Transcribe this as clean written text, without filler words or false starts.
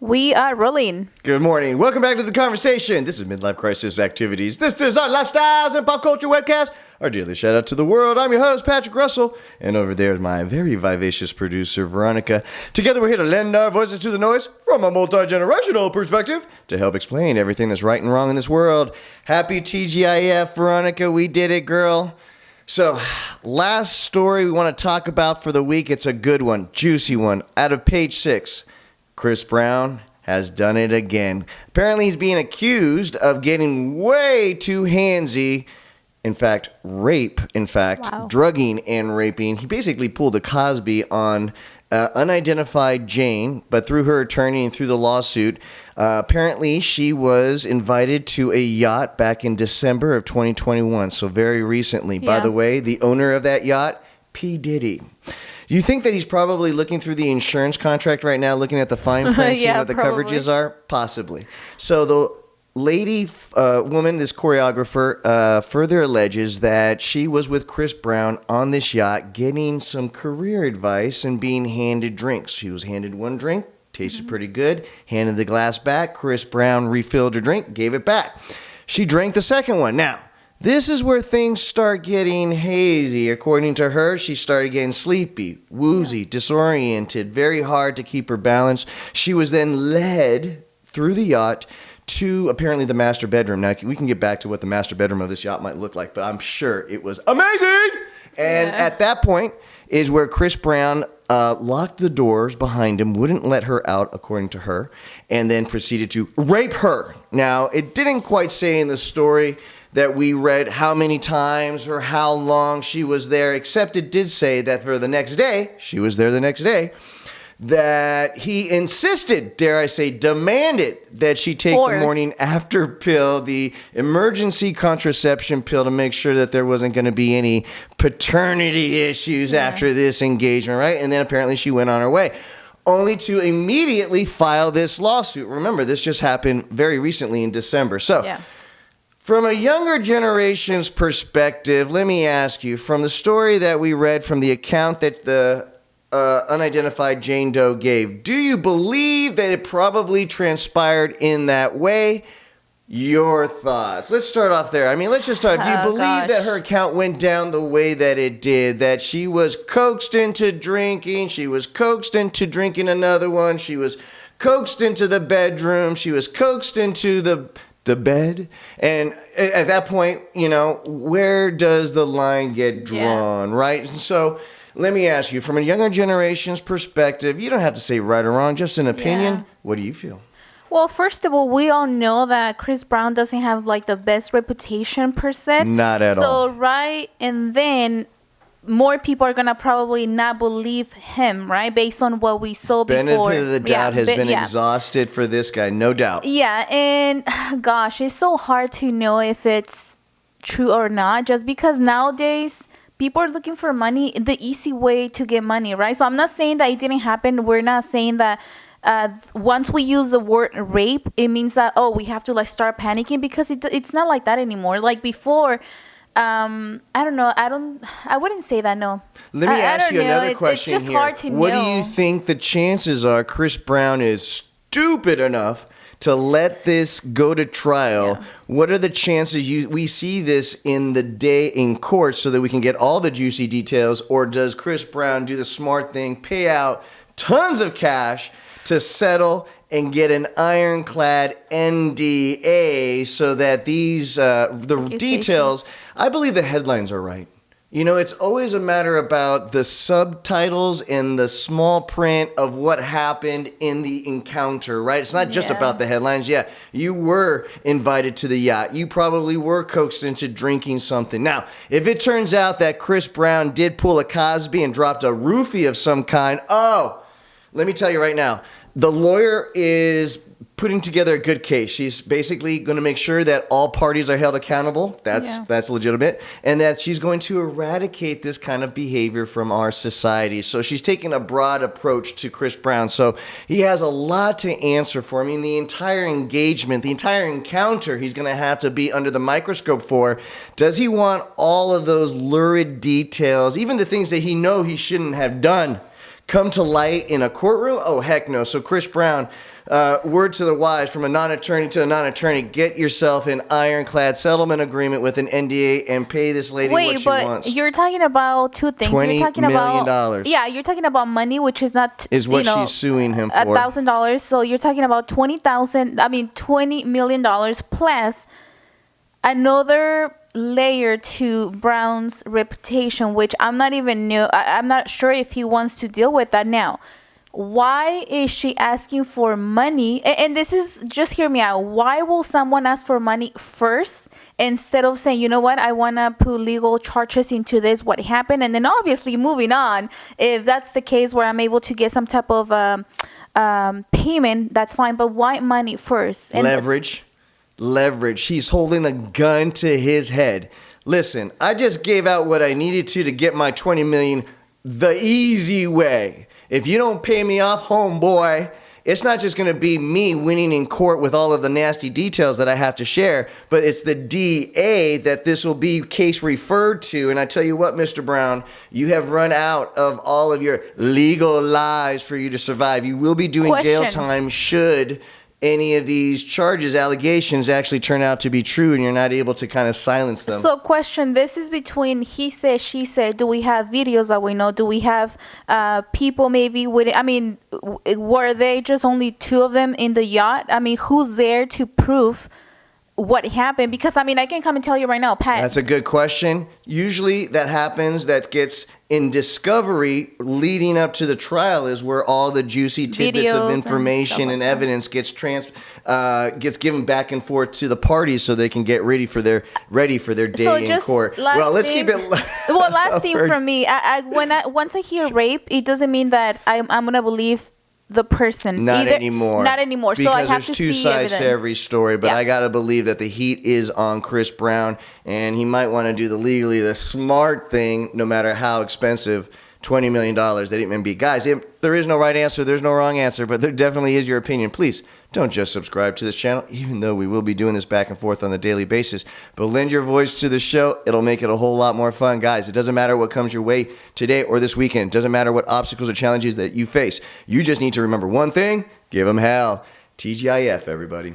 We are rolling. Good morning. Welcome back to the conversation. This is Midlife Crisis Activities. This is our lifestyles and pop culture webcast. Our daily shout out to the world. I'm your host, Patrick Russell. And over there is my very vivacious producer, Veronica. Together we're here to lend our voices to the noise from a multi-generational perspective to help explain everything that's right and wrong in this world. Happy TGIF, Veronica. We did it, girl. So, last story we want to talk about for the week. It's a good one, juicy one. Out of page 6. Chris Brown has done it again. Apparently, he's being accused of getting way too handsy. In fact, Wow. drugging and raping. He basically pulled a Cosby on unidentified Jane, but through her attorney and through the lawsuit. Apparently, she was invited to a yacht back in December of 2021, so very recently. By the way, the owner of that yacht, P. Diddy. You think that he's probably looking through the insurance contract right now, looking at the fine print, seeing what the coverages are? Possibly. So the woman, this choreographer, further alleges that she was with Chris Brown on this yacht getting some career advice and being handed drinks. She was handed one drink, tasted pretty good, handed the glass back. Chris Brown refilled her drink, gave it back. She drank the second one. Now, this is where things start getting hazy. According to her, she started getting sleepy, woozy, disoriented, very hard to keep her balance. She was then led through the yacht to apparently the master bedroom. Now, we can get back to what the master bedroom of this yacht might look like, but I'm sure it was amazing. And at that point is where Chris Brown locked the doors behind him, wouldn't let her out, according to her, and then proceeded to rape her. Now, it didn't quite say in the story that we read how many times or how long she was there, except it did say that for the next day, she was there the next day, that he insisted, dare I say, demanded that she take the morning after pill, the emergency contraception pill, to make sure that there wasn't going to be any paternity issues after this engagement, right? And then apparently she went on her way, only to immediately file this lawsuit. Remember, this just happened very recently in December. So, from a younger generation's perspective, let me ask you, from the story that we read from the account that the unidentified Jane Doe gave, do you believe that it probably transpired in that way? Your thoughts. Let's start off there. I mean, let's just start. Do you believe that her account went down the way that it did? That she was coaxed into drinking, she was coaxed into drinking another one, she was coaxed into the bedroom, she was coaxed into the bed, and at that point, you know, where does the line get drawn, right? So let me ask you, from a younger generation's perspective, you don't have to say right or wrong, just an opinion. What do you feel? Well, first of all, we all know that Chris Brown doesn't have like the best reputation per se. Not at all. So, right, and then more people are going to probably not believe him, right? Based on what we saw before. Benefit of the doubt has been exhausted for this guy, no doubt. Yeah, and gosh, it's so hard to know if it's true or not, just because nowadays people are looking for money, the easy way to get money, right? So I'm not saying that it didn't happen. We're not saying that once we use the word rape, it means that, oh, we have to like start panicking, because it's not like that anymore. Like before, I don't know. I wouldn't say that, no. Let me ask you another question it's just here. Hard to what know. do you think the chances are Chris Brown is stupid enough to let this go to trial? What are the chances we see this in the day in court so that we can get all the juicy details? Or does Chris Brown do the smart thing, pay out tons of cash to settle and get an ironclad NDA so that these, the details, I believe the headlines are right. You know, it's always a matter about the subtitles and the small print of what happened in the encounter, right? It's not just about the headlines. Yeah, you were invited to the yacht. You probably were coaxed into drinking something. Now, if it turns out that Chris Brown did pull a Cosby and dropped a roofie of some kind, let me tell you right now, the lawyer is putting together a good case. She's basically going to make sure that all parties are held accountable. That's legitimate. And that she's going to eradicate this kind of behavior from our society. So she's taking a broad approach to Chris Brown. So he has a lot to answer for. I mean, the entire engagement, the entire encounter, he's going to have to be under the microscope for. Does he want all of those lurid details, even the things that he shouldn't have done, come to light in a courtroom? Oh, heck no. So Chris Brown word to the wise from a non-attorney to a non-attorney: get yourself an ironclad settlement agreement with an NDA and pay this lady what she wants. Wait, but you're talking about two things. $20 you're talking million. about you're talking about money, which is not she's suing him for. $1,000. So you're talking about $20 million plus another layer to Brown's reputation, which I'm not sure if he wants to deal with that now. Why is she asking for money? And this is, just hear me out. Why will someone ask for money first instead of saying, you know what, I want to put legal charges into this, what happened, and then obviously moving on? If that's the case where I'm able to get some type of payment, that's fine. But why money first? And leverage. He's holding a gun to his head. Listen, I just gave out what I needed to get my $20 million the easy way. If you don't pay me off, homeboy, it's not just going to be me winning in court with all of the nasty details that I have to share, but it's the DA that this will be case referred to. And I tell you what, Mr. Brown, you have run out of all of your legal lives for you to survive. You will be doing jail time should any of these allegations actually turn out to be true and you're not able to kind of silence them. So question, this is between he said, she said. Do we have videos that we know? Do we have people maybe were they just only two of them in the yacht? Who's there to prove what happened? Because I can come and tell you right now, Pat. That's a good question. Usually that happens, that gets in discovery leading up to the trial is where all the juicy tidbits Videos of information and evidence gets given back and forth to the parties so they can get ready for their day in court. Let's keep it. Last thing from me, once I hear rape, it doesn't mean that I'm gonna believe the person. Not anymore. Because so I have there's two sides to every story, but I gotta believe that the heat is on Chris Brown, and he might want to do the smart thing, no matter how expensive. $20 million. They didn't even be. Guys, there is no right answer. There's no wrong answer, but there definitely is your opinion. Please don't just subscribe to this channel, even though we will be doing this back and forth on a daily basis. But lend your voice to the show. It'll make it a whole lot more fun. Guys, it doesn't matter what comes your way today or this weekend. It doesn't matter what obstacles or challenges that you face. You just need to remember one thing. Give them hell. TGIF, everybody.